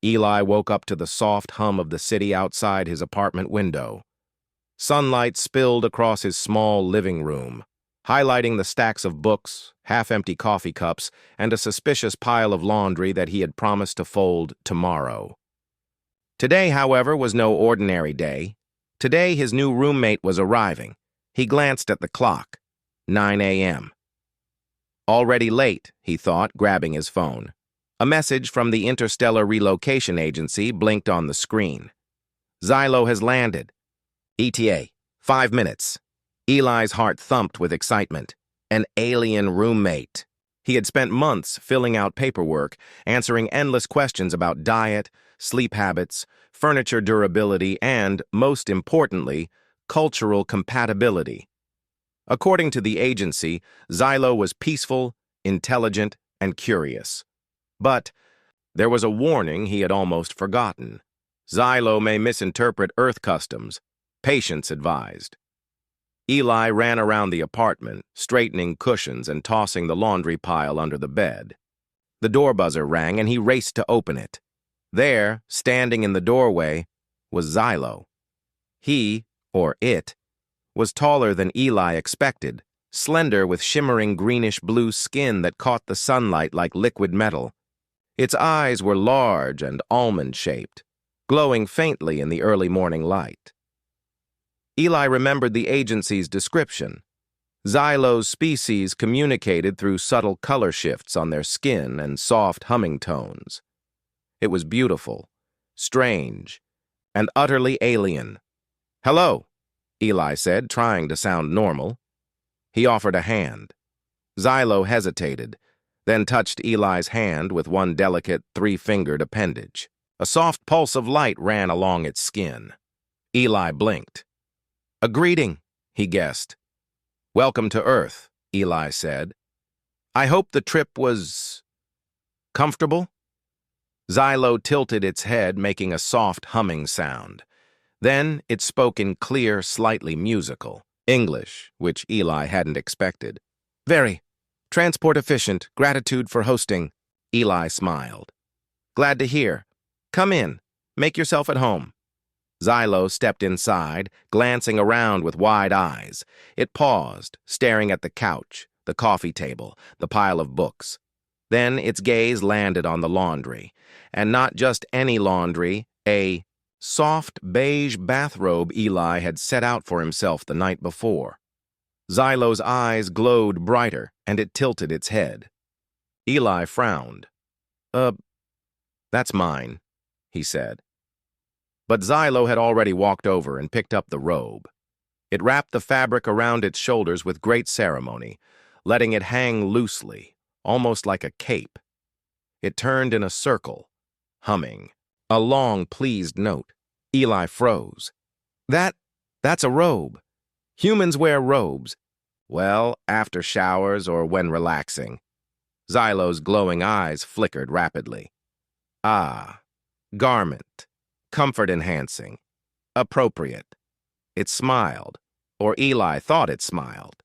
Eli woke up to the soft hum of the city outside his apartment window. Sunlight spilled across his small living room, highlighting the stacks of books, half-empty coffee cups, and a suspicious pile of laundry that he had promised to fold tomorrow. Today, however, was no ordinary day. Today, his new roommate was arriving. He glanced at the clock. 9 a.m. Already late, he thought, grabbing his phone. A message from the Interstellar Relocation Agency blinked on the screen. Xylo has landed. ETA, 5 minutes. Eli's heart thumped with excitement. An alien roommate. He had spent months filling out paperwork, answering endless questions about diet, sleep habits, furniture durability, and, most importantly, cultural compatibility. According to the agency, Xylo was peaceful, intelligent, and curious. But there was a warning he had almost forgotten. Xylo may misinterpret Earth customs. Patience advised. Eli ran around the apartment, straightening cushions and tossing the laundry pile under the bed. The door buzzer rang, and he raced to open it. There, standing in the doorway, was Xylo. He, or it, was taller than Eli expected, slender with shimmering greenish-blue skin that caught the sunlight like liquid metal. Its eyes were large and almond-shaped, glowing faintly in the early morning light. Eli remembered the agency's description. Xylo's species communicated through subtle color shifts on their skin and soft humming tones. It was beautiful, strange, and utterly alien. "Hello," Eli said, trying to sound normal. He offered a hand. Xylo hesitated, then touched Eli's hand with one delicate, three-fingered appendage. A soft pulse of light ran along its skin. Eli blinked. "A greeting," he guessed. "Welcome to Earth," Eli said. "I hope the trip was comfortable?" Xylo tilted its head, making a soft humming sound. Then it spoke in clear, slightly musical English, which Eli hadn't expected. "Very. Transport efficient. Gratitude for hosting." Eli smiled. "Glad to hear. Come in. Make yourself at home." Xylo stepped inside, glancing around with wide eyes. It paused, staring at the couch, the coffee table, the pile of books. Then its gaze landed on the laundry. And not just any laundry, a soft beige bathrobe Eli had set out for himself the night before. Xylo's eyes glowed brighter, and it tilted its head. Eli frowned. That's mine," he said. But Xylo had already walked over and picked up the robe. It wrapped the fabric around its shoulders with great ceremony, letting it hang loosely, almost like a cape. It turned in a circle, humming. A long, pleased note. Eli froze. That's a robe. Humans wear robes. Well, after showers or when relaxing." Xylo's glowing eyes flickered rapidly. "Ah, garment. Comfort-enhancing. Appropriate." It smiled, or Eli thought it smiled.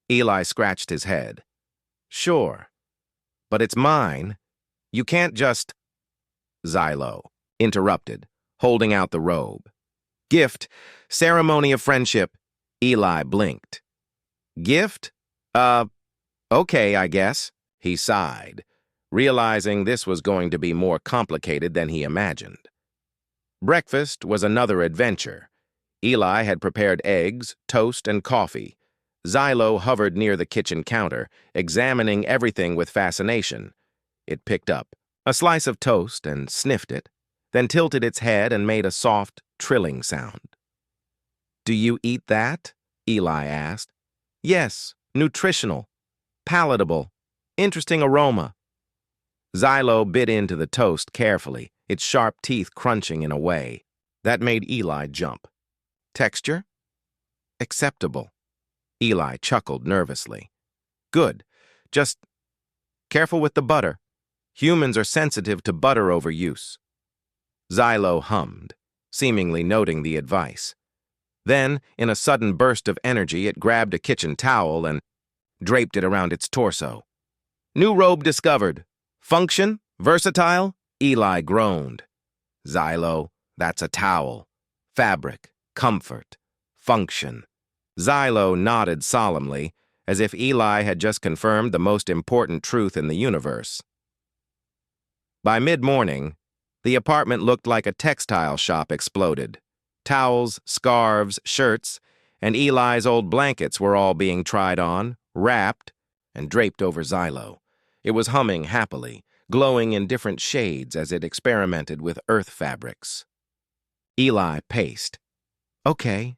Eli scratched his head. "Sure, but it's mine. You can't just—" Xylo interrupted, holding out the robe. "Gift, ceremony of friendship." Eli blinked. "Gift? Okay, I guess." He sighed, realizing this was going to be more complicated than he imagined. Breakfast was another adventure. Eli had prepared eggs, toast, and coffee. Xylo hovered near the kitchen counter, examining everything with fascination. It picked up a slice of toast and sniffed it, then tilted its head and made a soft, trilling sound. "Do you eat that?" Eli asked. "Yes, nutritional, palatable, interesting aroma." Xylo bit into the toast carefully, its sharp teeth crunching in a way that made Eli jump. "Texture? Acceptable." Eli chuckled nervously. "Good. Just careful with the butter. Humans are sensitive to butter overuse." Xylo hummed, seemingly noting the advice. Then, in a sudden burst of energy, it grabbed a kitchen towel and draped it around its torso. "New robe discovered. Function? Versatile?" Eli groaned. Xylo, that's a towel. Fabric, comfort, function. Xylo nodded solemnly, as if Eli had just confirmed the most important truth in the universe. By mid-morning, the apartment looked like a textile shop exploded. Towels, scarves, shirts, and Eli's old blankets were all being tried on, wrapped, and draped over Xylo. It was humming happily, glowing in different shades as it experimented with earth fabrics. Eli paced. Okay.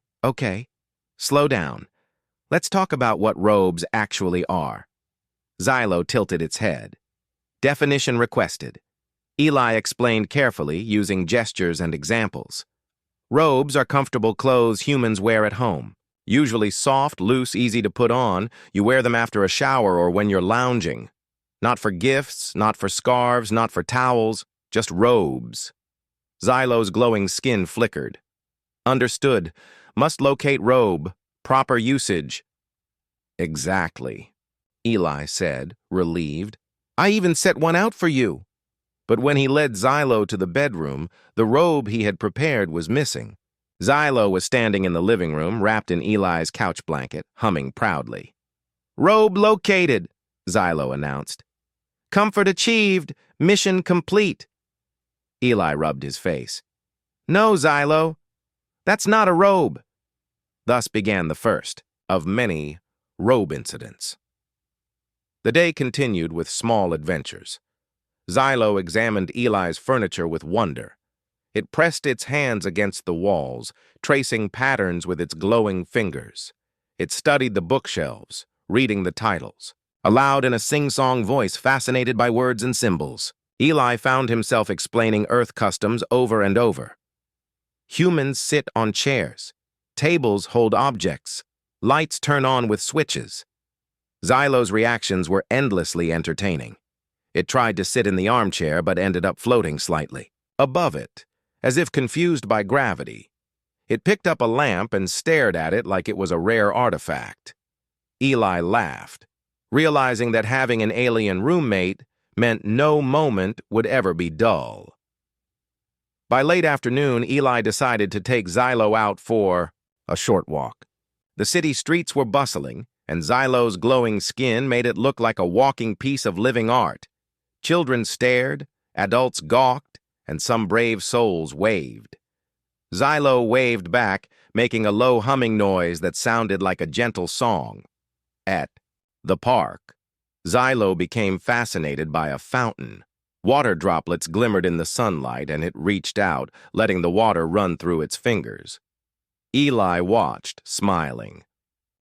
Slow down. Let's talk about what robes actually are. Xylo tilted its head. Definition requested. Eli explained carefully, using gestures and examples. Robes are comfortable clothes humans wear at home. Usually soft, loose, easy to put on. You wear them after a shower or when you're lounging. Not for gifts, not for scarves, not for towels, just robes. Xylo's glowing skin flickered. Understood. Must locate robe. Proper usage. Exactly, Eli said, relieved. I even set one out for you. But when he led Xylo to the bedroom, the robe he had prepared was missing. Xylo was standing in the living room, wrapped in Eli's couch blanket, humming proudly. Robe located, Xylo announced. Comfort achieved. Mission complete. Eli rubbed his face. No, Xylo. That's not a robe. Thus began the first of many robe incidents. The day continued with small adventures. Xylo examined Eli's furniture with wonder. It pressed its hands against the walls, tracing patterns with its glowing fingers. It studied the bookshelves, reading the titles, aloud in a sing-song voice fascinated by words and symbols. Eli found himself explaining Earth customs over and over. Humans sit on chairs. Tables hold objects. Lights turn on with switches. Xylo's reactions were endlessly entertaining. It tried to sit in the armchair but ended up floating slightly, above it, as if confused by gravity. It picked up a lamp and stared at it like it was a rare artifact. Eli laughed, realizing that having an alien roommate meant no moment would ever be dull. By late afternoon, Eli decided to take Xylo out for a short walk. The city streets were bustling, and Xylo's glowing skin made it look like a walking piece of living art. Children stared, adults gawked, and some brave souls waved. Xylo waved back, making a low humming noise that sounded like a gentle song. At the park, Xylo became fascinated by a fountain. Water droplets glimmered in the sunlight, and it reached out, letting the water run through its fingers. Eli watched, smiling.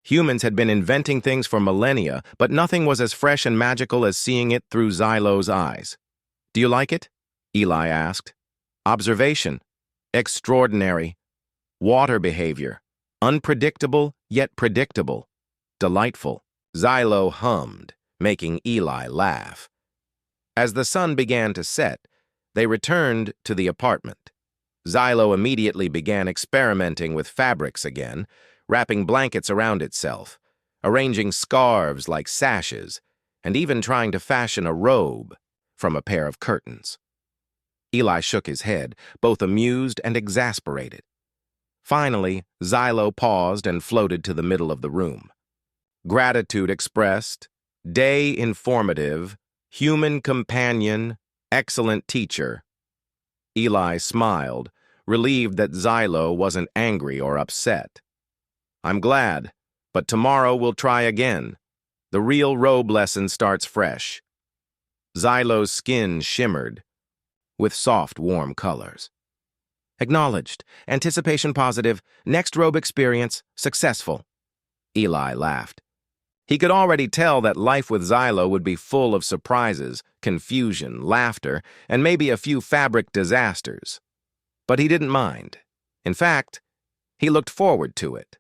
Humans had been inventing things for millennia, but nothing was as fresh and magical as seeing it through Xylo's eyes. Do you like it? Eli asked. Observation. Extraordinary. Water behavior. Unpredictable, yet predictable. Delightful. Xylo hummed, making Eli laugh. As the sun began to set, they returned to the apartment. Xylo immediately began experimenting with fabrics again, wrapping blankets around itself, arranging scarves like sashes, and even trying to fashion a robe from a pair of curtains. Eli shook his head, both amused and exasperated. Finally, Xylo paused and floated to the middle of the room. Gratitude expressed, day informative, human companion, excellent teacher. Eli smiled, relieved that Xylo wasn't angry or upset. I'm glad, but tomorrow we'll try again. The real robe lesson starts fresh. Xylo's skin shimmered with soft, warm colors. Acknowledged. Anticipation positive. Next robe experience successful. Eli laughed. He could already tell that life with Xylo would be full of surprises, confusion, laughter, and maybe a few fabric disasters. But he didn't mind. In fact, he looked forward to it.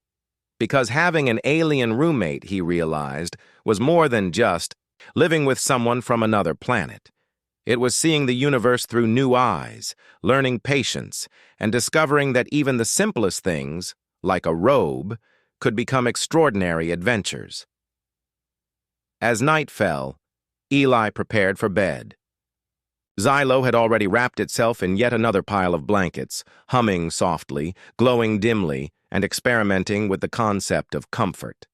Because having an alien roommate, he realized, was more than just living with someone from another planet. It was seeing the universe through new eyes, learning patience, and discovering that even the simplest things, like a robe, could become extraordinary adventures. As night fell, Eli prepared for bed. Xylo had already wrapped itself in yet another pile of blankets, humming softly, glowing dimly, and experimenting with the concept of comfort.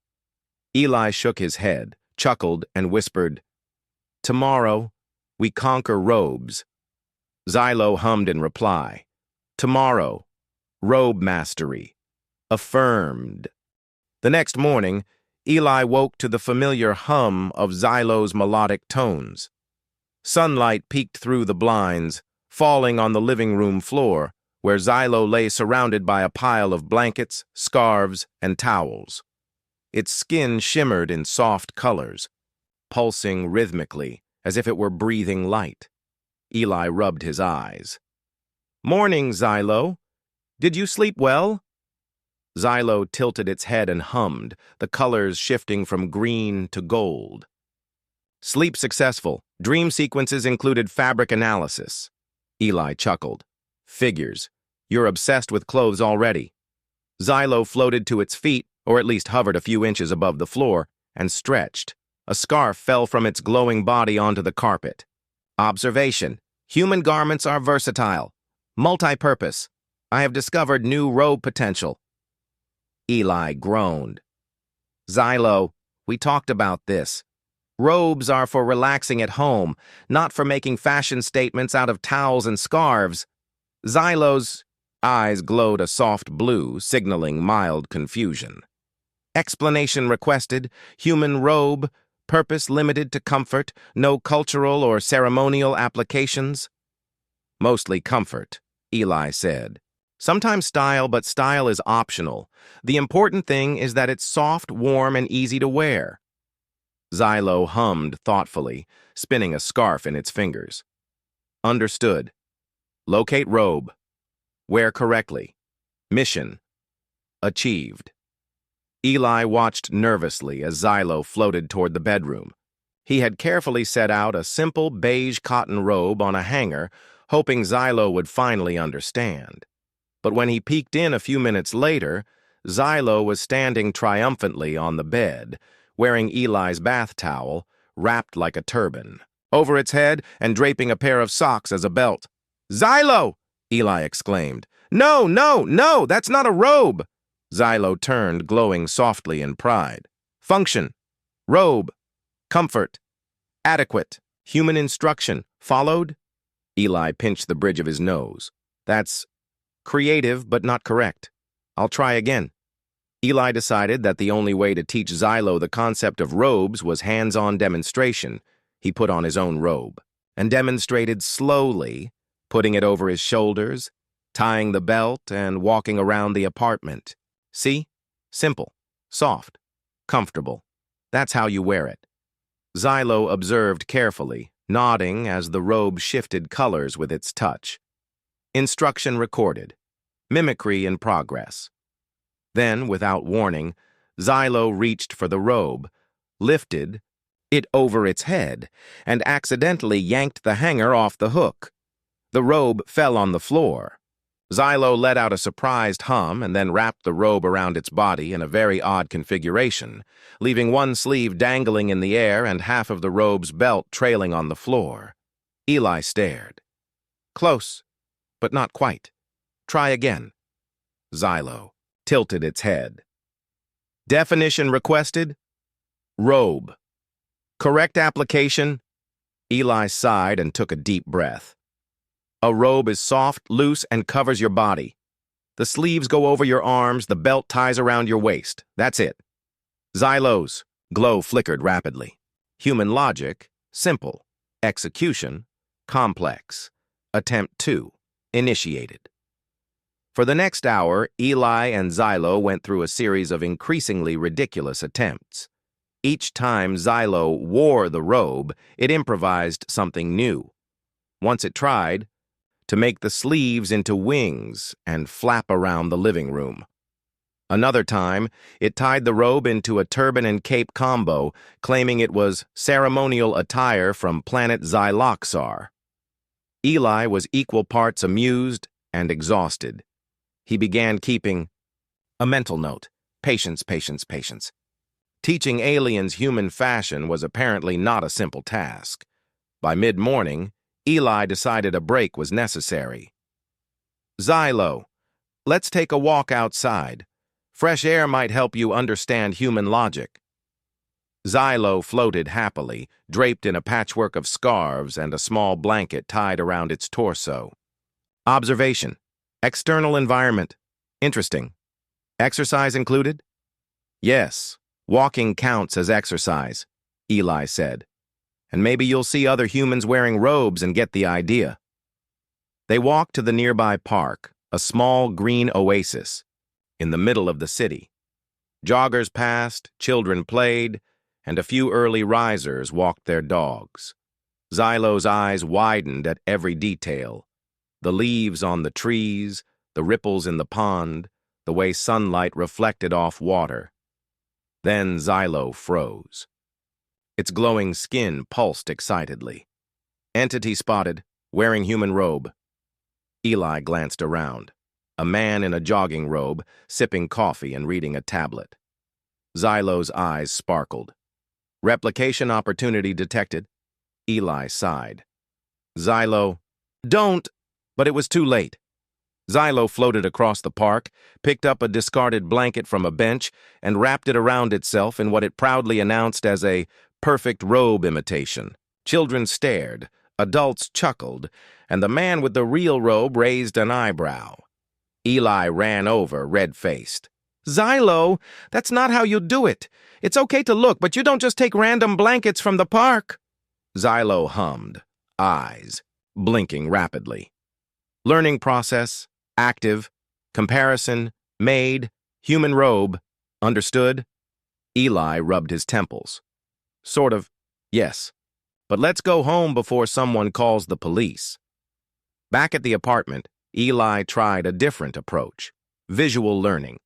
Eli shook his head, chuckled, and whispered, "Tomorrow, we conquer robes." Xylo hummed in reply, "Tomorrow, robe mastery, affirmed." The next morning, Eli woke to the familiar hum of Xylo's melodic tones. Sunlight peeked through the blinds, falling on the living room floor, where Xylo lay surrounded by a pile of blankets, scarves, and towels. Its skin shimmered in soft colors, pulsing rhythmically as if it were breathing light. Eli rubbed his eyes. "Morning, Xylo. Did you sleep well?" Xylo tilted its head and hummed, the colors shifting from green to gold. "Sleep successful. Dream sequences included fabric analysis." Eli chuckled. "Figures. You're obsessed with clothes already." Xylo floated to its feet, or at least hovered a few inches above the floor, and stretched. A scarf fell from its glowing body onto the carpet. "Observation. Human garments are versatile, multi-purpose. I have discovered new robe potential." Eli groaned. "Xylo, we talked about this. Robes are for relaxing at home, not for making fashion statements out of towels and scarves." Xylo's eyes glowed a soft blue, signaling mild confusion. "Explanation requested. Human robe, purpose limited to comfort, no cultural or ceremonial applications." "Mostly comfort," Eli said. "Sometimes style, but style is optional. The important thing is that it's soft, warm, and easy to wear." Xylo hummed thoughtfully, spinning a scarf in its fingers. "Understood. Locate robe. Wear correctly. Mission achieved." Eli watched nervously as Xylo floated toward the bedroom. He had carefully set out a simple beige cotton robe on a hanger, hoping Xylo would finally understand. But when he peeked in a few minutes later, Xylo was standing triumphantly on the bed, wearing Eli's bath towel, wrapped like a turban, over its head and draping a pair of socks as a belt. "Xylo!" Eli exclaimed. "No, no, no, that's not a robe!" Xylo turned, glowing softly in pride. "Function, robe, comfort, adequate, human instruction, followed?" Eli pinched the bridge of his nose. "That's creative, but not correct. I'll try again." Eli decided that the only way to teach Xylo the concept of robes was hands-on demonstration. He put on his own robe and demonstrated slowly, putting it over his shoulders, tying the belt, and walking around the apartment. "See? Simple, soft, comfortable. That's how you wear it." Xylo observed carefully, nodding as the robe shifted colors with its touch. Instruction recorded. Mimicry in progress. Then, without warning, Xylo reached for the robe, lifted it over its head, and accidentally yanked the hanger off the hook. The robe fell on the floor. Xylo let out a surprised hum and then wrapped the robe around its body in a very odd configuration, leaving one sleeve dangling in the air and half of the robe's belt trailing on the floor. Eli stared. "Close, but not quite. Try again." Xylo tilted its head. "Definition requested. Robe. Correct application." Eli sighed and took a deep breath. "A robe is soft, loose, and covers your body. The sleeves go over your arms, the belt ties around your waist. That's it." Xylo's glow flickered rapidly. Human logic, simple. Execution, complex. Attempt 2, initiated. For the next hour, Eli and Xylo went through a series of increasingly ridiculous attempts. Each time Xylo wore the robe, it improvised something new. Once it tried to make the sleeves into wings and flap around the living room. Another time, it tied the robe into a turban and cape combo, claiming it was ceremonial attire from planet Xyloxar. Eli was equal parts amused and exhausted. He began keeping a mental note. Patience, patience, patience. Teaching aliens human fashion was apparently not a simple task. By mid-morning, Eli decided a break was necessary. Xylo, let's take a walk outside. Fresh air might help you understand human logic. Xylo floated happily, draped in a patchwork of scarves and a small blanket tied around its torso. Observation. External environment. Interesting. Exercise included? Yes, walking counts as exercise, Eli said. And maybe you'll see other humans wearing robes and get the idea. They walked to the nearby park, a small green oasis, in the middle of the city. Joggers passed, children played, and a few early risers walked their dogs. Xylo's eyes widened at every detail. The leaves on the trees, the ripples in the pond, the way sunlight reflected off water. Then Xylo froze. Its glowing skin pulsed excitedly. Entity spotted, wearing human robe. Eli glanced around. A man in a jogging robe, sipping coffee and reading a tablet. Xylo's eyes sparkled. Replication opportunity detected. Eli sighed. Xylo, don't! But it was too late. Xylo floated across the park, picked up a discarded blanket from a bench, and wrapped it around itself in what it proudly announced as a perfect robe imitation. Children stared, adults chuckled, and the man with the real robe raised an eyebrow. Eli ran over, red-faced. Xylo, that's not how you do it. It's okay to look, but you don't just take random blankets from the park. Xylo hummed, eyes blinking rapidly. Learning process, active, comparison, made, human robe, understood? Eli rubbed his temples. Sort of, yes. But let's go home before someone calls the police. Back at the apartment, Eli tried a different approach, visual learning.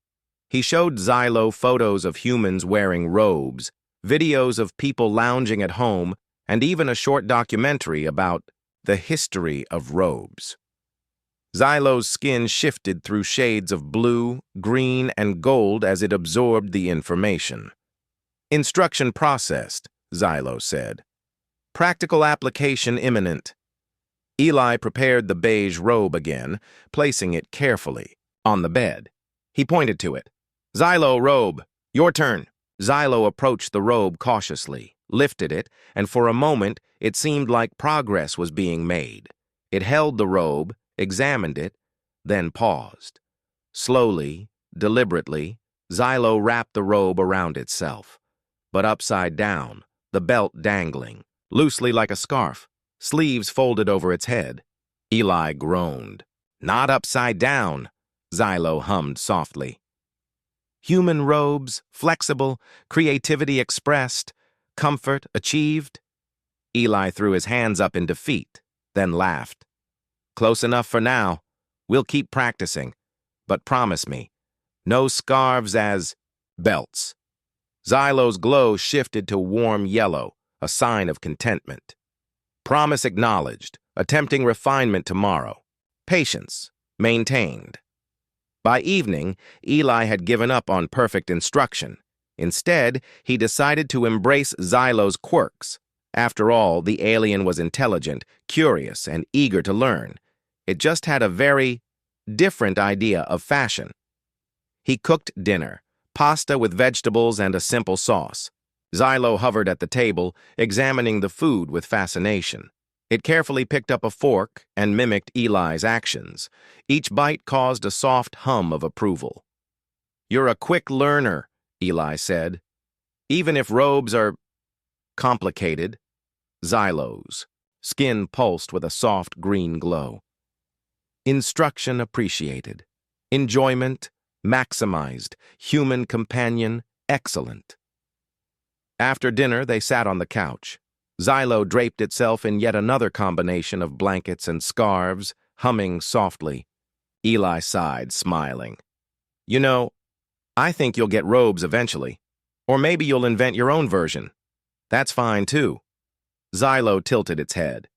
He showed Xylo photos of humans wearing robes, videos of people lounging at home, and even a short documentary about the history of robes. Xylo's skin shifted through shades of blue, green, and gold as it absorbed the information. Instruction processed, Xylo said. Practical application imminent. Eli prepared the beige robe again, placing it carefully on the bed. He pointed to it. Xylo, robe, your turn. Xylo approached the robe cautiously, lifted it, and for a moment it seemed like progress was being made. It held the robe, examined it, then paused. Slowly, deliberately, Xylo wrapped the robe around itself, but upside down, the belt dangling, loosely like a scarf, sleeves folded over its head. Eli groaned. Not upside down, Xylo hummed softly. Human robes, flexible, creativity expressed, comfort achieved. Eli threw his hands up in defeat, then laughed. Close enough for now. We'll keep practicing. But promise me, no scarves as belts. Xylo's glow shifted to warm yellow, a sign of contentment. Promise acknowledged, attempting refinement tomorrow. Patience maintained. By evening, Eli had given up on perfect instruction. Instead, he decided to embrace Xylo's quirks. After all, the alien was intelligent, curious, and eager to learn. It just had a very different idea of fashion. He cooked dinner, pasta with vegetables and a simple sauce. Xylo hovered at the table, examining the food with fascination. It carefully picked up a fork and mimicked Eli's actions. Each bite caused a soft hum of approval. You're a quick learner, Eli said. Even if robes are complicated. Xylo's skin pulsed with a soft green glow. Instruction appreciated. Enjoyment maximized. Human companion excellent. After dinner, they sat on the couch. Xylo draped itself in yet another combination of blankets and scarves, humming softly. Eli sighed, smiling. You know, I think you'll get robes eventually. Or maybe you'll invent your own version. That's fine, too. Xylo tilted its head.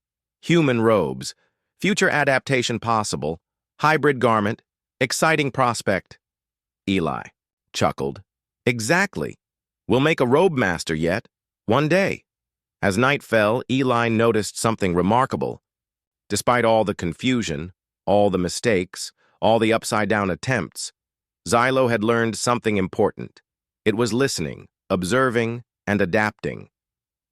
Human robes. Future adaptation possible. Hybrid garment. Exciting prospect. Eli chuckled. Exactly. We'll make a robe master yet. One day. As night fell, Eli noticed something remarkable. Despite all the confusion, all the mistakes, all the upside-down attempts, Xylo had learned something important. It was listening, observing, and adapting.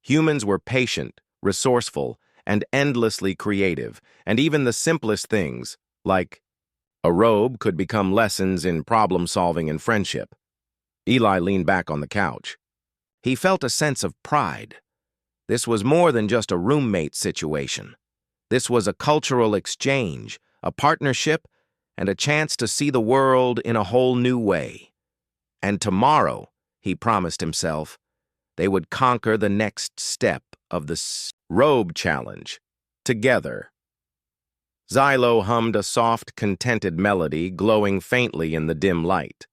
Humans were patient, resourceful, and endlessly creative, and even the simplest things, like a robe, could become lessons in problem-solving and friendship. Eli leaned back on the couch. He felt a sense of pride. This was more than just a roommate situation. This was a cultural exchange, a partnership, and a chance to see the world in a whole new way. And tomorrow, he promised himself, they would conquer the next step of the robe challenge, together. Xylo hummed a soft, contented melody glowing faintly in the dim light.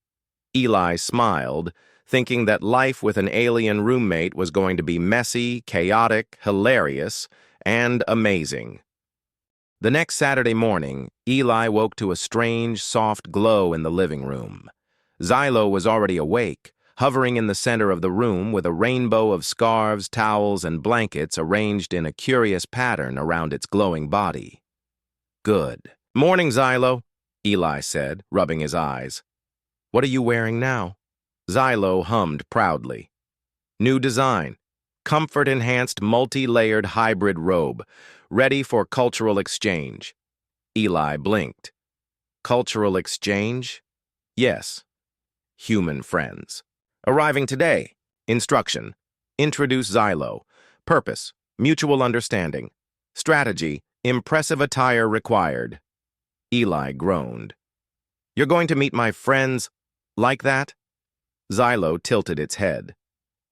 Eli smiled, thinking that life with an alien roommate was going to be messy, chaotic, hilarious, and amazing. The next Saturday morning, Eli woke to a strange, soft glow in the living room. Xylo was already awake, hovering in the center of the room with a rainbow of scarves, towels, and blankets arranged in a curious pattern around its glowing body. Good. Morning, Xylo, Eli said, rubbing his eyes. What are you wearing now? Xylo hummed proudly. New design. Comfort-enhanced, multi-layered hybrid robe, ready for cultural exchange. Eli blinked. Cultural exchange? Yes. Human friends. Arriving today. Instruction. Introduce Xylo. Purpose. Mutual understanding. Strategy. Impressive attire required. Eli groaned. You're going to meet my friends like that? Xylo tilted its head.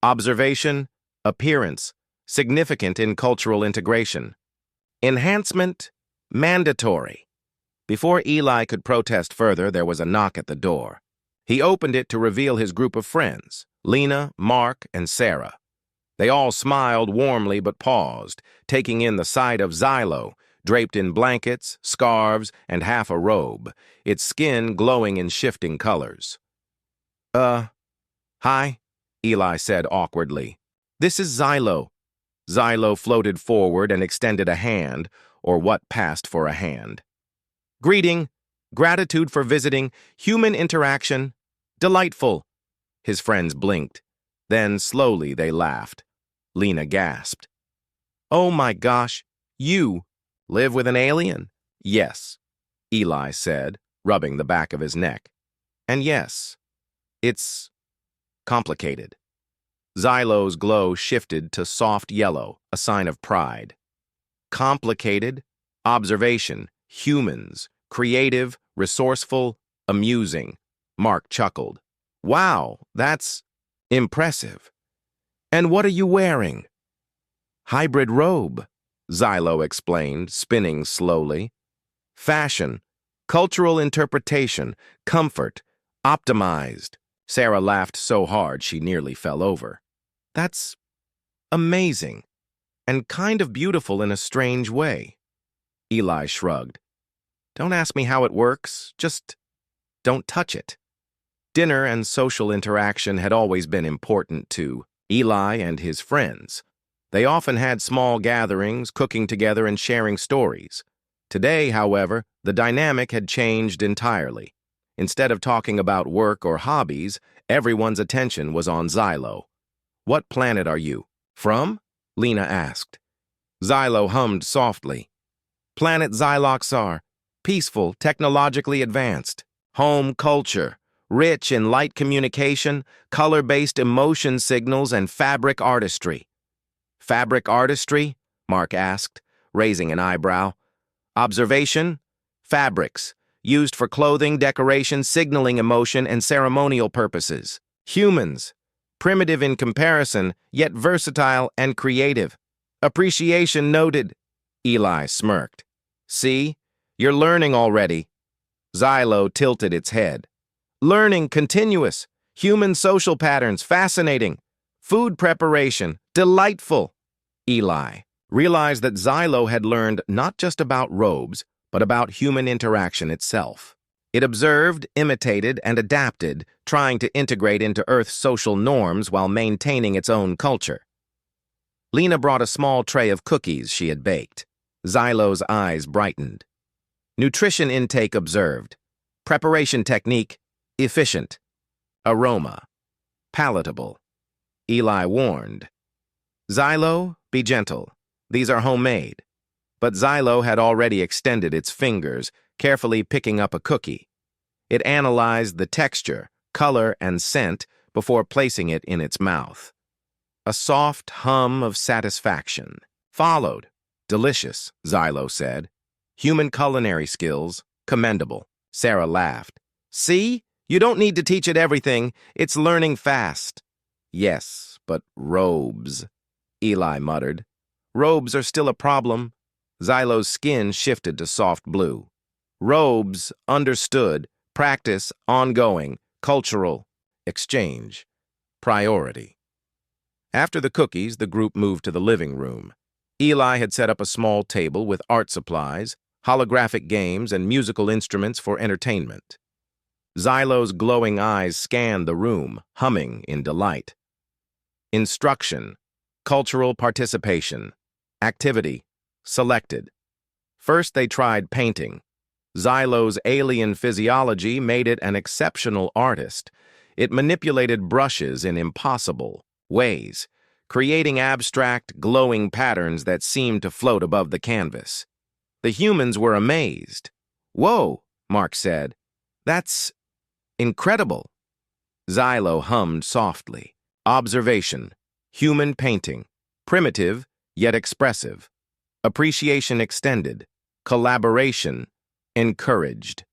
Observation. Appearance. Significant in cultural integration. Enhancement. Mandatory. Before Eli could protest further, there was a knock at the door. He opened it to reveal his group of friends, Lena, Mark, and Sarah. They all smiled warmly but paused, taking in the sight of Xylo, draped in blankets, scarves, and half a robe, its skin glowing in shifting colors. Hi, Eli said awkwardly. This is Xylo. Xylo floated forward and extended a hand, or what passed for a hand. Greeting, gratitude for visiting, human interaction, delightful. His friends blinked. Then slowly they laughed. Lena gasped. Oh my gosh, you live with an alien? Yes, Eli said, rubbing the back of his neck. And yes, it's complicated. Xylo's glow shifted to soft yellow, a sign of pride. Complicated, observation, humans, creative, resourceful, amusing. Mark chuckled. Wow, that's impressive. And what are you wearing? Hybrid robe, Xylo explained, spinning slowly. Fashion, cultural interpretation, comfort, optimized. Sarah laughed so hard she nearly fell over. That's amazing, and kind of beautiful in a strange way. Eli shrugged. Don't ask me how it works, just don't touch it. Dinner and social interaction had always been important to Eli and his friends. They often had small gatherings, cooking together and sharing stories. Today, however, the dynamic had changed entirely. Instead of talking about work or hobbies, everyone's attention was on Xylo. What planet are you from? Lena asked. Xylo hummed softly. Planet Xyloxar, peaceful, technologically advanced. Home culture, rich in light communication, color-based emotion signals, and fabric artistry. Fabric artistry? Mark asked, raising an eyebrow. Observation? Fabrics, used for clothing, decoration, signaling emotion, and ceremonial purposes. Humans, primitive in comparison, yet versatile and creative. Appreciation noted. Eli smirked. See, you're learning already. Xylo tilted its head. Learning continuous. Human social patterns fascinating. Food preparation delightful. Eli realized that Xylo had learned not just about robes, but about human interaction itself. It observed, imitated, and adapted, trying to integrate into Earth's social norms while maintaining its own culture. Lena brought a small tray of cookies she had baked. Xylo's eyes brightened. Nutrition intake observed. Preparation technique, efficient. Aroma, palatable. Eli warned. Xylo, be gentle. These are homemade. But Xylo had already extended its fingers, carefully picking up a cookie. It analyzed the texture, color, and scent before placing it in its mouth. A soft hum of satisfaction followed. Delicious, Xylo said. Human culinary skills, commendable. Sarah laughed. See? You don't need to teach it everything. It's learning fast. Yes, but robes, Eli muttered. Robes are still a problem. Xylo's skin shifted to soft blue. Robes, understood, practice, ongoing, cultural, exchange, priority. After the cookies, the group moved to the living room. Eli had set up a small table with art supplies, holographic games, and musical instruments for entertainment. Xylo's glowing eyes scanned the room, humming in delight. Instruction, cultural participation, activity, selected. First they tried painting. Xylo's alien physiology made it an exceptional artist. It manipulated brushes in impossible ways, creating abstract, glowing patterns that seemed to float above the canvas. The humans were amazed. Whoa, Mark said. That's incredible. Xylo hummed softly. Observation, human painting, primitive yet expressive. Appreciation extended, collaboration encouraged.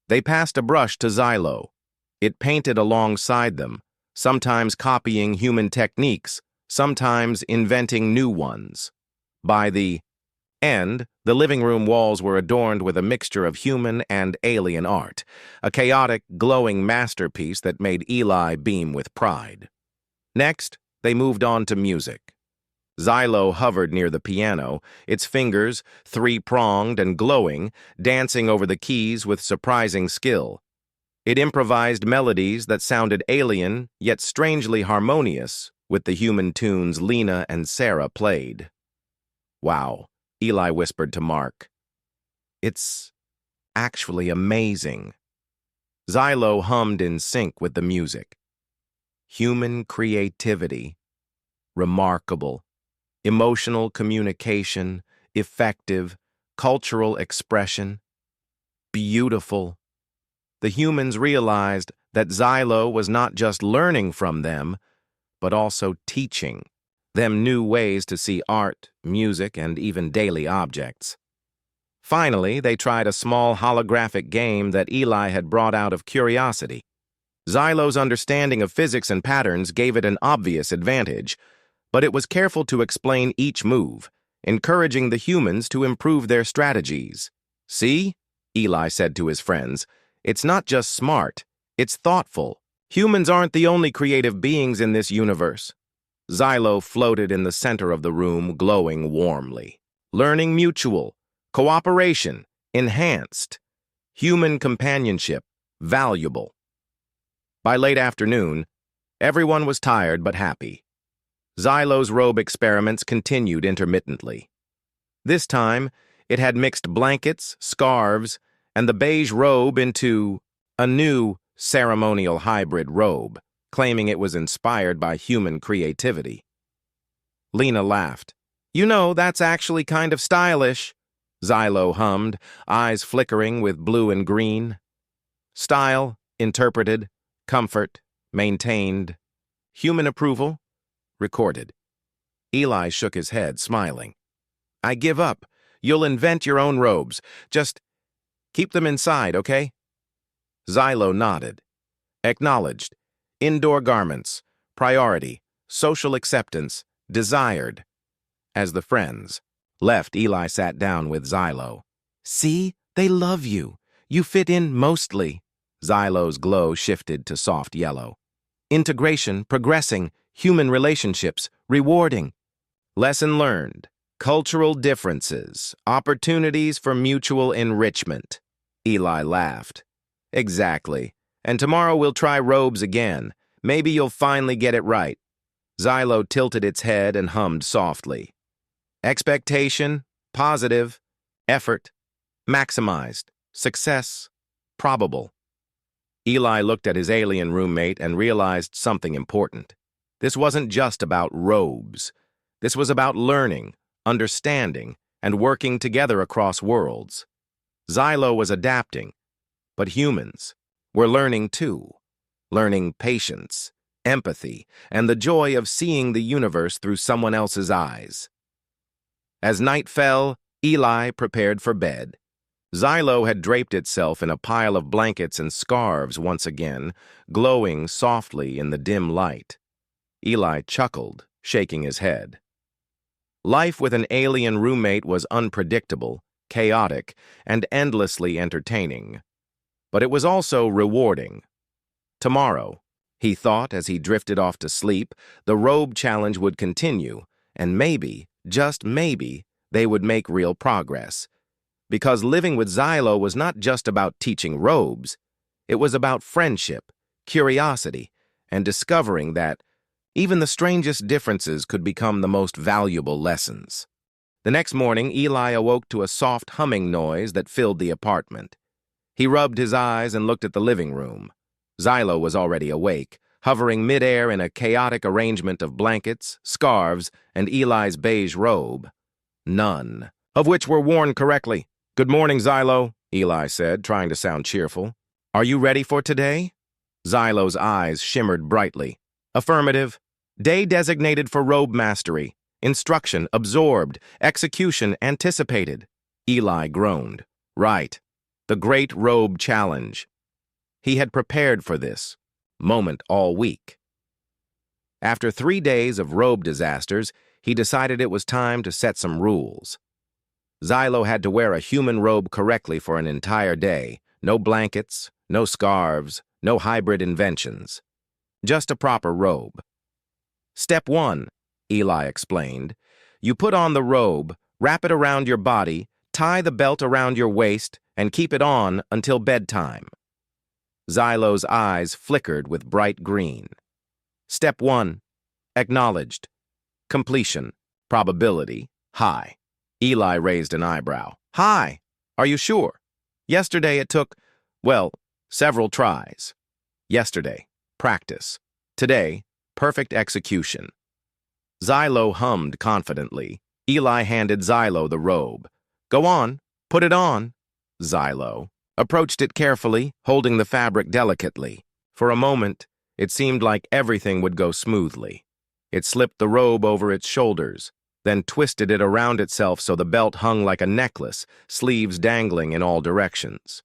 They passed a brush to Xylo. It painted alongside them, sometimes copying human techniques, sometimes inventing new ones. By the end, the living room walls were adorned with a mixture of human and alien art, a chaotic, glowing masterpiece that made Eli beam with pride. Next, they moved on to music. Xylo hovered near the piano, its fingers, three-pronged and glowing, dancing over the keys with surprising skill. It improvised melodies that sounded alien, yet strangely harmonious, with the human tunes Lena and Sarah played. Wow, Eli whispered to Mark. It's actually amazing. Xylo hummed in sync with the music. Human creativity. Remarkable. Emotional communication. Effective. Cultural expression. Beautiful. The humans realized that Xylo was not just learning from them, but also teaching them new ways to see art, music, and even daily objects. Finally, they tried a small holographic game that Eli had brought out of curiosity. Xylo's understanding of physics and patterns gave it an obvious advantage, but it was careful to explain each move, encouraging the humans to improve their strategies. See, Eli said to his friends, it's not just smart, it's thoughtful. Humans aren't the only creative beings in this universe. Xylo floated in the center of the room, glowing warmly. Learning mutual, cooperation, enhanced. Human companionship, valuable. By late afternoon, everyone was tired but happy. Xylo's robe experiments continued intermittently. This time, it had mixed blankets, scarves, and the beige robe into a new ceremonial hybrid robe, claiming it was inspired by human creativity. Lena laughed. You know, that's actually kind of stylish, Xylo hummed, eyes flickering with blue and green. Style, interpreted, comfort, maintained, human approval, recorded. Eli shook his head, smiling. I give up. You'll invent your own robes. Just keep them inside, okay? Xylo nodded. Acknowledged. Indoor garments. Priority. Social acceptance. Desired. As the friends left, Eli sat down with Xylo. See? They love you. You fit in mostly. Xylo's glow shifted to soft yellow. Integration, progressing, human relationships, rewarding. Lesson learned. Cultural differences, opportunities for mutual enrichment. Eli laughed. Exactly. And tomorrow we'll try robes again. Maybe you'll finally get it right. Xylo tilted its head and hummed softly. Expectation, positive, effort, maximized, success, probable. Eli looked at his alien roommate and realized something important. This wasn't just about robes. This was about learning, understanding, and working together across worlds. Xylo was adapting, but humans were learning too. Learning patience, empathy, and the joy of seeing the universe through someone else's eyes. As night fell, Eli prepared for bed. Xylo had draped itself in a pile of blankets and scarves once again, glowing softly in the dim light. Eli chuckled, shaking his head. Life with an alien roommate was unpredictable, chaotic, and endlessly entertaining. But it was also rewarding. Tomorrow, he thought as he drifted off to sleep, the robe challenge would continue, and maybe, just maybe, they would make real progress. Because living with Xylo was not just about teaching robes, it was about friendship, curiosity, and discovering that even the strangest differences could become the most valuable lessons. The next morning, Eli awoke to a soft humming noise that filled the apartment. He rubbed his eyes and looked at the living room. Xylo was already awake, hovering midair in a chaotic arrangement of blankets, scarves, and Eli's beige robe, none of which were worn correctly. "Good morning, Xylo," Eli said, trying to sound cheerful. "Are you ready for today?" Xylo's eyes shimmered brightly. "Affirmative. Day designated for robe mastery. Instruction absorbed. Execution anticipated." Eli groaned. Right. The Great Robe Challenge. He had prepared for this moment all week. After 3 days of robe disasters, he decided it was time to set some rules. Xylo had to wear a human robe correctly for an entire day. No blankets, no scarves, no hybrid inventions. Just a proper robe. Step 1, Eli explained. You put on the robe, wrap it around your body, tie the belt around your waist, and keep it on until bedtime. Xylo's eyes flickered with bright green. Step 1, acknowledged. Completion, probability, high. Eli raised an eyebrow. High, are you sure? Yesterday it took, well, several tries. Yesterday, practice. Today, perfect execution. Xylo hummed confidently. Eli handed Xylo the robe. Go on, put it on. Xylo approached it carefully, holding the fabric delicately. For a moment, it seemed like everything would go smoothly. It slipped the robe over its shoulders, then twisted it around itself so the belt hung like a necklace, sleeves dangling in all directions.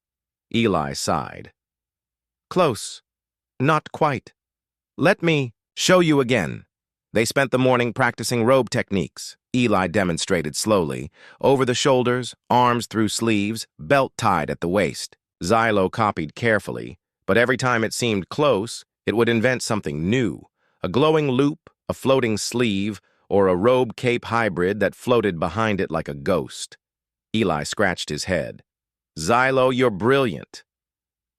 Eli sighed. Close. Not quite. Let me show you again. They spent the morning practicing robe techniques. Eli demonstrated slowly. Over the shoulders, arms through sleeves, belt tied at the waist. Xylo copied carefully, but every time it seemed close, it would invent something new. A glowing loop, a floating sleeve, or a robe-cape hybrid that floated behind it like a ghost. Eli scratched his head. Xylo, you're brilliant.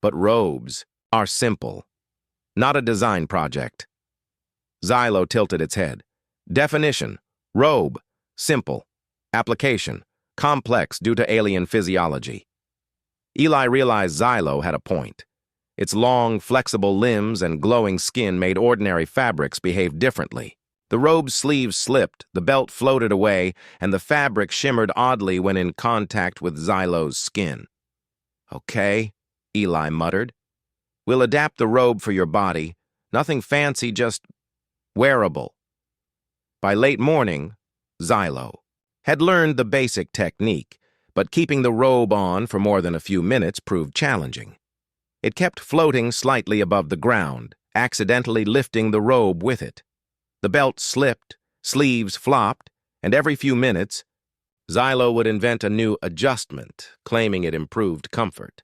But robes are simple, not a design project. Xylo tilted its head. Definition, robe, simple. Application, complex due to alien physiology. Eli realized Xylo had a point. Its long, flexible limbs and glowing skin made ordinary fabrics behave differently. The robe's sleeves slipped, the belt floated away, and the fabric shimmered oddly when in contact with Xylo's skin. Okay, Eli muttered. We'll adapt the robe for your body. Nothing fancy, just wearable. By late morning, Xylo had learned the basic technique, but keeping the robe on for more than a few minutes proved challenging. It kept floating slightly above the ground, accidentally lifting the robe with it. The belt slipped, sleeves flopped, and every few minutes, Xylo would invent a new adjustment, claiming it improved comfort.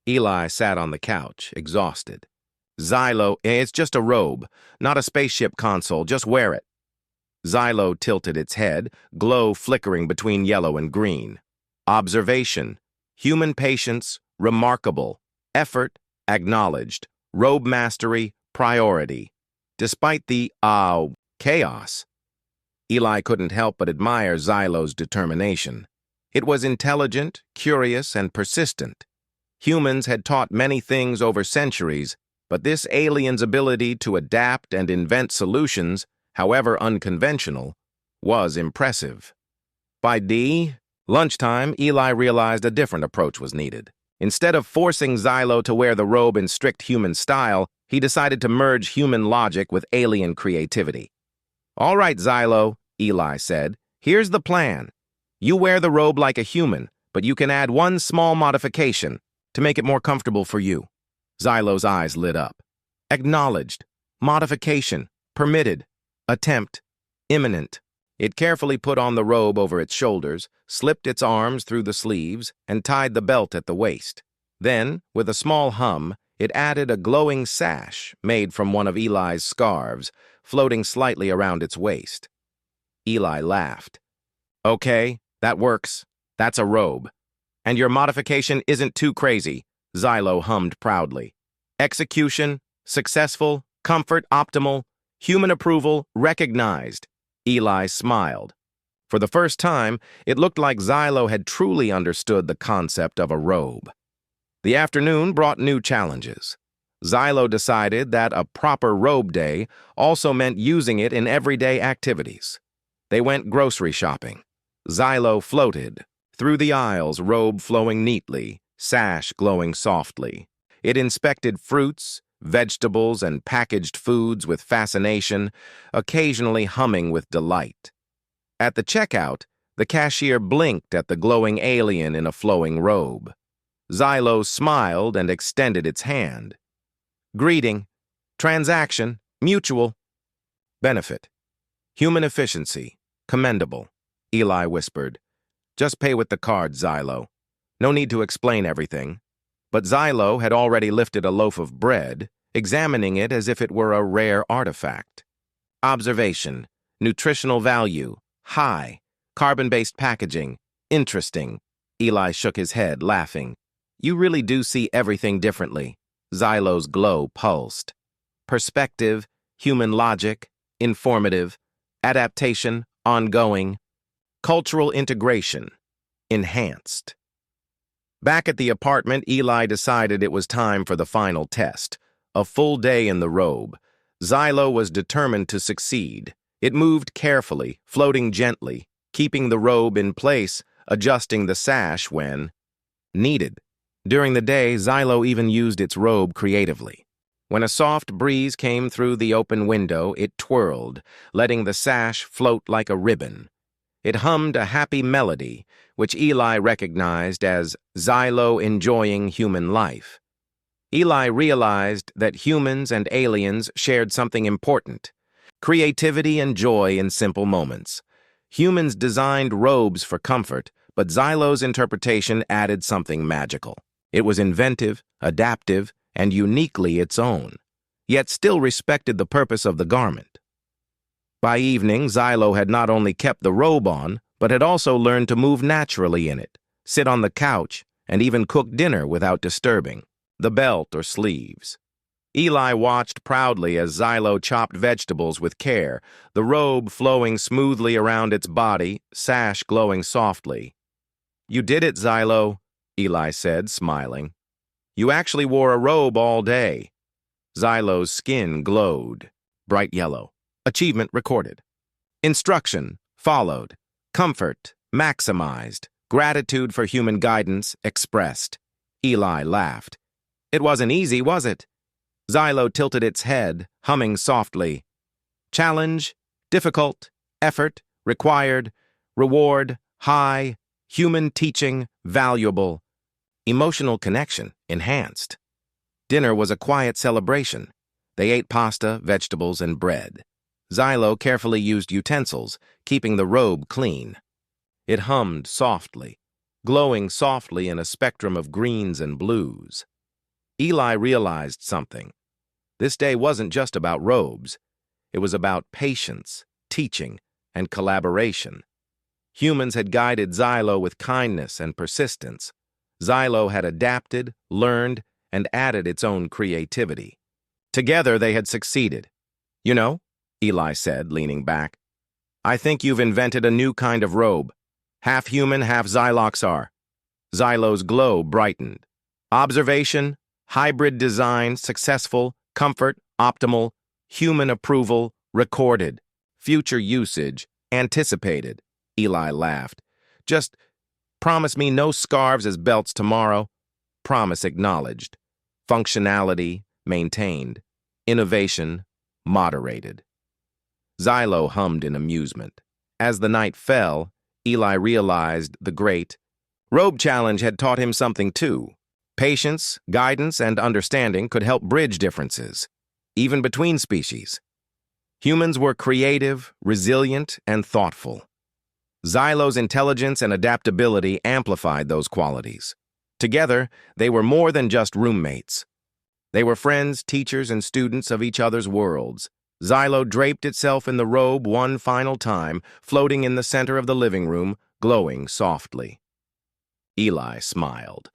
Eli sat on the couch, exhausted. Xylo, it's just a robe, not a spaceship console, just wear it. Xylo tilted its head, glow flickering between yellow and green. Observation, human patience, remarkable. Effort, acknowledged. Robe mastery, priority. Despite the, chaos, Eli couldn't help but admire Xylo's determination. It was intelligent, curious, and persistent. Humans had taught many things over centuries, but this alien's ability to adapt and invent solutions, however unconventional, was impressive. By lunchtime, Eli realized a different approach was needed. Instead of forcing Xylo to wear the robe in strict human style, he decided to merge human logic with alien creativity. "All right, Xylo," Eli said, "here's the plan. You wear the robe like a human, but you can add one small modification to make it more comfortable for you." Xylo's eyes lit up. Acknowledged. Modification. Permitted. Attempt. Imminent. It carefully put on the robe over its shoulders, slipped its arms through the sleeves, and tied the belt at the waist. Then, with a small hum, it added a glowing sash made from one of Eli's scarves, floating slightly around its waist. Eli laughed. "Okay, that works. That's a robe. And your modification isn't too crazy," Xylo hummed proudly. "Execution, successful, comfort optimal, human approval recognized." Eli smiled. For the first time, it looked like Xylo had truly understood the concept of a robe. The afternoon brought new challenges. Xylo decided that a proper robe day also meant using it in everyday activities. They went grocery shopping. Xylo floated through the aisles, robe flowing neatly, sash glowing softly. It inspected fruits, vegetables, and packaged foods with fascination, occasionally humming with delight. At the checkout, the cashier blinked at the glowing alien in a flowing robe. Xylo smiled and extended its hand. "Greeting. Transaction. Mutual. Benefit. Human efficiency. Commendable," Eli whispered. "Just pay with the card, Xylo. No need to explain everything." But Xylo had already lifted a loaf of bread, examining it as if it were a rare artifact. Observation. Nutritional value. High. Carbon-based packaging. Interesting. Eli shook his head, laughing. "You really do see everything differently." Xylo's glow pulsed. Perspective, human logic, informative, adaptation, ongoing, cultural integration, enhanced. Back at the apartment, Eli decided it was time for the final test. A full day in the robe. Xylo was determined to succeed. It moved carefully, floating gently, keeping the robe in place, adjusting the sash when needed. During the day, Xylo even used its robe creatively. When a soft breeze came through the open window, it twirled, letting the sash float like a ribbon. It hummed a happy melody, which Eli recognized as Xylo enjoying human life. Eli realized that humans and aliens shared something important: creativity and joy in simple moments. Humans designed robes for comfort, but Xylo's interpretation added something magical. It was inventive, adaptive, and uniquely its own, yet still respected the purpose of the garment. By evening, Xylo had not only kept the robe on, but had also learned to move naturally in it, sit on the couch, and even cook dinner without disturbing the belt or sleeves. Eli watched proudly as Xylo chopped vegetables with care, the robe flowing smoothly around its body, sash glowing softly. "You did it, Xylo," Eli said, smiling. "You actually wore a robe all day." Xylo's skin glowed, bright yellow. Achievement recorded. Instruction followed. Comfort maximized. Gratitude for human guidance expressed. Eli laughed. "It wasn't easy, was it?" Xylo tilted its head, humming softly. "Challenge, difficult, effort, required, reward, high, human teaching, valuable, emotional connection, enhanced." Dinner was a quiet celebration. They ate pasta, vegetables, and bread. Xylo carefully used utensils, keeping the robe clean. It hummed softly, glowing softly in a spectrum of greens and blues. Eli realized something. This day wasn't just about robes. It was about patience, teaching, and collaboration. Humans had guided Xylo with kindness and persistence. Xylo had adapted, learned, and added its own creativity. Together they had succeeded. "You know," Eli said, leaning back, "I think you've invented a new kind of robe. Half human, half Xyloxar. Xylo's glow brightened. Observation, hybrid design, successful, comfort, optimal, human approval, recorded. Future usage, anticipated. Eli laughed. Just promise me no scarves as belts tomorrow. Promise acknowledged. Functionality, maintained. Innovation, moderated. Xylo hummed in amusement. As the night fell, Eli realized the great robe challenge had taught him something too. Patience, guidance, and understanding could help bridge differences, even between species. Humans were creative, resilient, and thoughtful. Xylo's intelligence and adaptability amplified those qualities. Together, they were more than just roommates. They were friends, teachers, and students of each other's worlds. Xylo draped itself in the robe one final time, floating in the center of the living room, glowing softly. Eli smiled.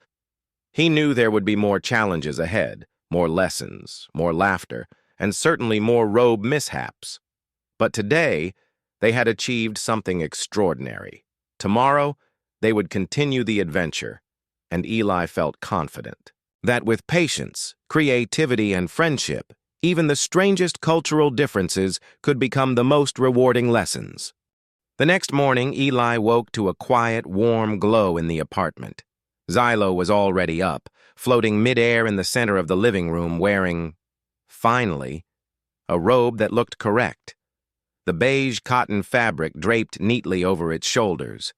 He knew there would be more challenges ahead, more lessons, more laughter, and certainly more robe mishaps. But today, they had achieved something extraordinary. Tomorrow, they would continue the adventure, and Eli felt confident that with patience, creativity, and friendship, even the strangest cultural differences could become the most rewarding lessons. The next morning, Eli woke to a quiet, warm glow in the apartment. Xylo was already up, floating midair in the center of the living room wearing, finally, a robe that looked correct. The beige cotton fabric draped neatly over its shoulders.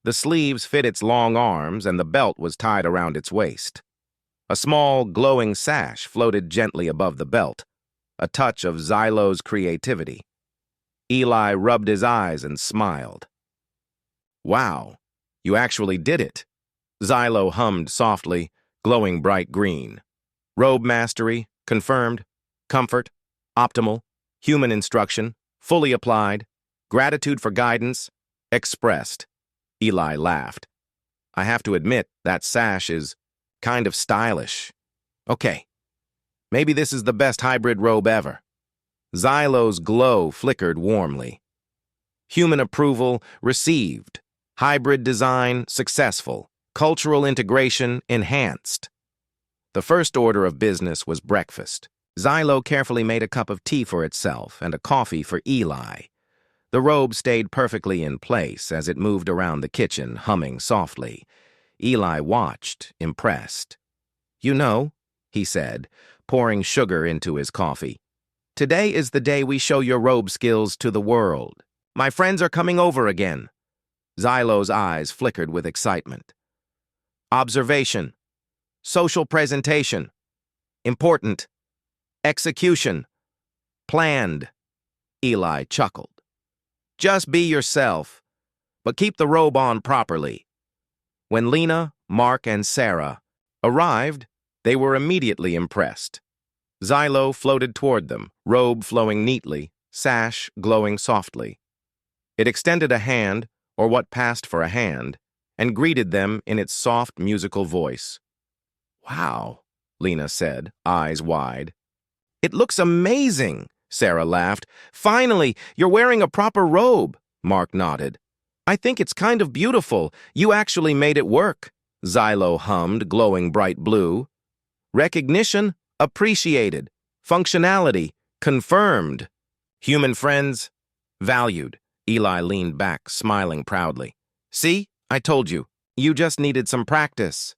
The sleeves fit its long arms and the belt was tied around its waist. A small, glowing sash floated gently above the belt, a touch of Xylo's creativity. Eli rubbed his eyes and smiled. Wow, you actually did it. Xylo hummed softly, glowing bright green. Robe mastery, confirmed. Comfort, optimal. Human instruction, fully applied. Gratitude for guidance, expressed. Eli laughed. I have to admit, that sash is kind of stylish. Okay, maybe this is the best hybrid robe ever. Xylo's glow flickered warmly. Human approval received. Hybrid design successful. Cultural integration enhanced. The first order of business was breakfast. Xylo carefully made a cup of tea for itself and a coffee for Eli. The robe stayed perfectly in place as it moved around the kitchen, humming softly. Eli watched, impressed. You know, he said, pouring sugar into his coffee, today is the day we show your robe skills to the world. My friends are coming over again. Xylo's eyes flickered with excitement. Observation. Social presentation. Important. Execution. Planned. Eli chuckled. Just be yourself, but keep the robe on properly. When Lena, Mark, and Sarah arrived, they were immediately impressed. Xylo floated toward them, robe flowing neatly, sash glowing softly. It extended a hand, or what passed for a hand, and greeted them in its soft musical voice. Wow, Lena said, eyes wide. It looks amazing, Sarah laughed. Finally, you're wearing a proper robe, Mark nodded. I think it's kind of beautiful. You actually made it work, Xylo hummed, glowing bright blue. Recognition, appreciated. Functionality, confirmed. Human friends, valued. Eli leaned back, smiling proudly. See, I told you. You just needed some practice.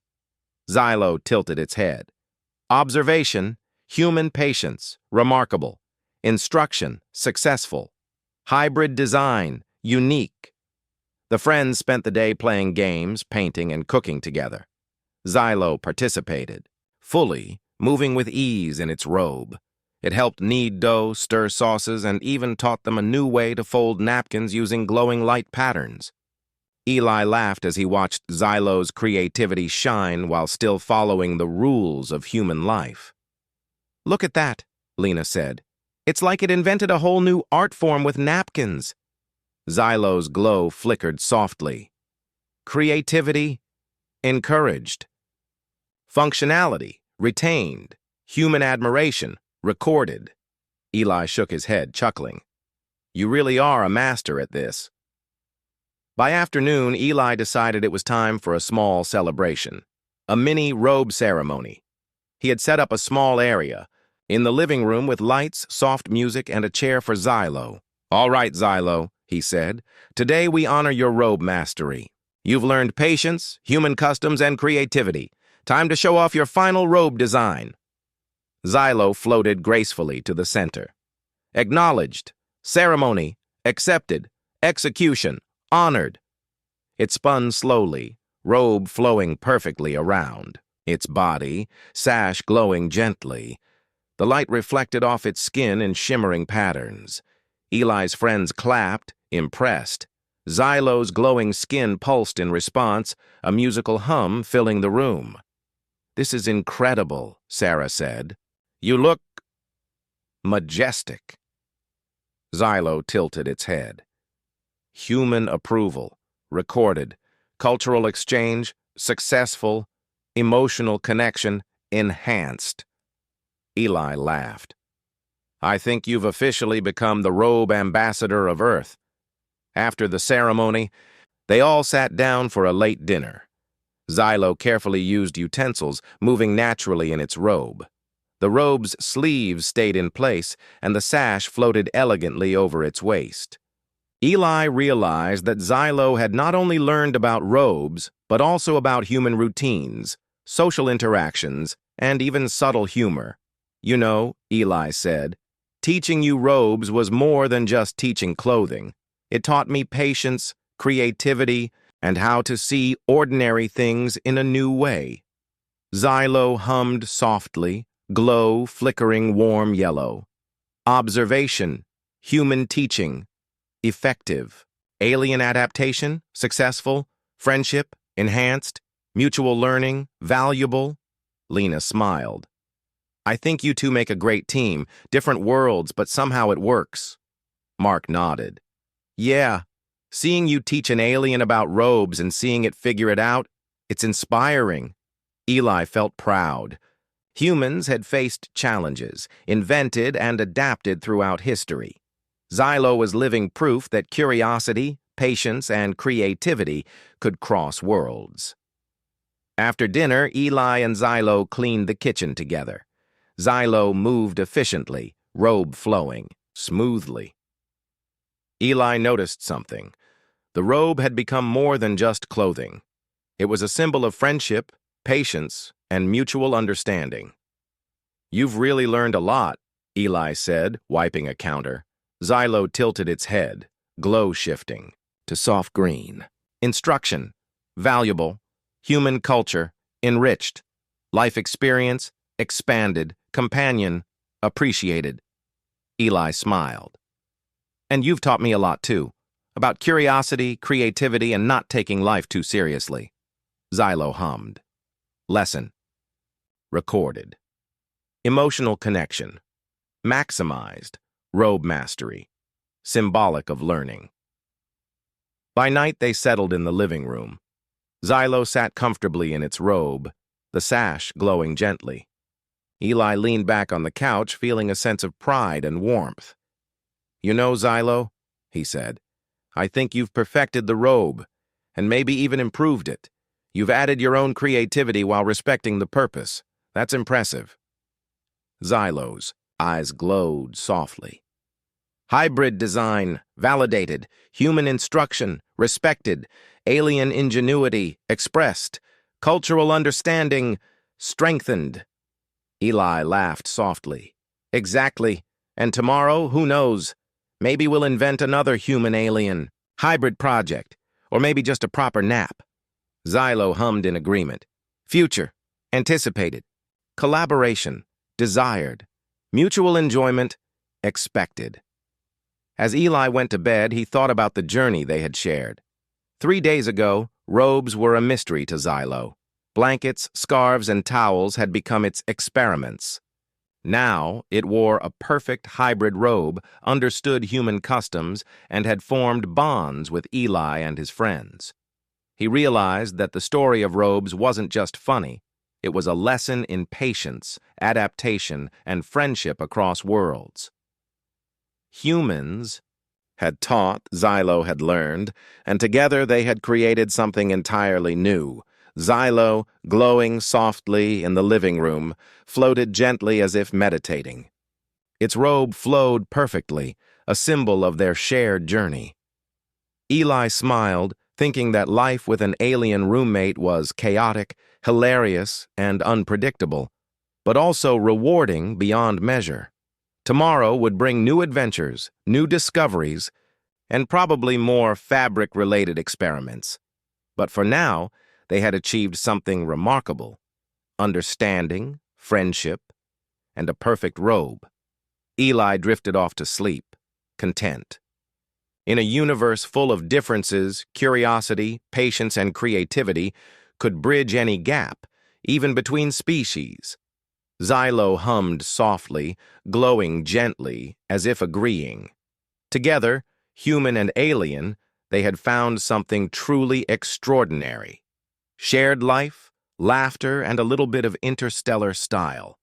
Xylo tilted its head. Observation, human patience, remarkable. Instruction, successful. Hybrid design, unique. The friends spent the day playing games, painting, and cooking together. Xylo participated, fully, moving with ease in its robe. It helped knead dough, stir sauces, and even taught them a new way to fold napkins using glowing light patterns. Eli laughed as he watched Xylo's creativity shine while still following the rules of human life. Look at that, Lena said. It's like it invented a whole new art form with napkins. Xylo's glow flickered softly. Creativity, encouraged. Functionality, retained. Human admiration, recorded. Eli shook his head, chuckling. You really are a master at this. By afternoon, Eli decided it was time for a small celebration, a mini robe ceremony. He had set up a small area in the living room with lights, soft music, and a chair for Xylo. "All right, Xylo," he said. "Today we honor your robe mastery. You've learned patience, human customs, and creativity. Time to show off your final robe design." Xylo floated gracefully to the center. "Acknowledged. Ceremony. Accepted. Execution. Honored." It spun slowly, robe flowing perfectly around, its body, sash glowing gently. The light reflected off its skin in shimmering patterns. Eli's friends clapped, impressed. Xylo's glowing skin pulsed in response, a musical hum filling the room. "This is incredible," Sarah said. "You look majestic." Xylo tilted its head. Human approval, recorded. Cultural exchange, successful. Emotional connection, enhanced. Eli laughed. "I think you've officially become the robe ambassador of Earth." After the ceremony, they all sat down for a late dinner. Xylo carefully used utensils, moving naturally in its robe. The robe's sleeves stayed in place, and the sash floated elegantly over its waist. Eli realized that Xylo had not only learned about robes, but also about human routines, social interactions, and even subtle humor. "You know," Eli said, "teaching you robes was more than just teaching clothing. It taught me patience, creativity, and how to see ordinary things in a new way." Xylo hummed softly, glow flickering warm yellow. "Observation, human teaching, effective. Alien adaptation, successful. Friendship, enhanced. Mutual learning, valuable." Lena smiled. "I think you two make a great team. Different worlds, but somehow it works." Mark nodded. "Yeah, seeing you teach an alien about robes and seeing it figure it out, it's inspiring." Eli felt proud. Humans had faced challenges, invented and adapted throughout history. Xylo was living proof that curiosity, patience, and creativity could cross worlds. After dinner, Eli and Xylo cleaned the kitchen together. Xylo moved efficiently, robe flowing, smoothly. Eli noticed something. The robe had become more than just clothing. It was a symbol of friendship, patience, and mutual understanding. "You've really learned a lot," Eli said, wiping a counter. Xylo tilted its head, glow shifting, to soft green. "Instruction, valuable. Human culture, enriched. Life experience, expanded. Companion, appreciated." Eli smiled. "And you've taught me a lot too, about curiosity, creativity, and not taking life too seriously." Xylo hummed. Lesson. Recorded. Emotional connection. Maximized. Robe mastery. Symbolic of learning. By night, they settled in the living room. Xylo sat comfortably in its robe, the sash glowing gently. Eli leaned back on the couch, feeling a sense of pride and warmth. "You know, Xylo," he said, "I think you've perfected the robe, and maybe even improved it. You've added your own creativity while respecting the purpose. That's impressive." Xylo's eyes glowed softly. "Hybrid design, validated. Human instruction, respected. Alien ingenuity, expressed. Cultural understanding, strengthened." Eli laughed softly. "Exactly. And tomorrow, who knows? Maybe we'll invent another human-alien hybrid project, or maybe just a proper nap." Xylo hummed in agreement. "Future, anticipated. Collaboration, desired. Mutual enjoyment, expected." As Eli went to bed, he thought about the journey they had shared. 3 days ago, robes were a mystery to Xylo. Blankets, scarves, and towels had become its experiments. Now, it wore a perfect hybrid robe, understood human customs, and had formed bonds with Eli and his friends. He realized that the story of robes wasn't just funny. It was a lesson in patience, adaptation, and friendship across worlds. Humans had taught, Xylo had learned, and together they had created something entirely new. Xylo, glowing softly in the living room, floated gently as if meditating. Its robe flowed perfectly, a symbol of their shared journey. Eli smiled, thinking that life with an alien roommate was chaotic, hilarious, and unpredictable, but also rewarding beyond measure. Tomorrow would bring new adventures, new discoveries, and probably more fabric-related experiments. But for now, they had achieved something remarkable: understanding, friendship, and a perfect robe. Eli drifted off to sleep, content. In a universe full of differences, curiosity, patience, and creativity could bridge any gap, even between species. Xylo hummed softly, glowing gently, as if agreeing. Together, human and alien, they had found something truly extraordinary. Shared life, laughter, and a little bit of interstellar style.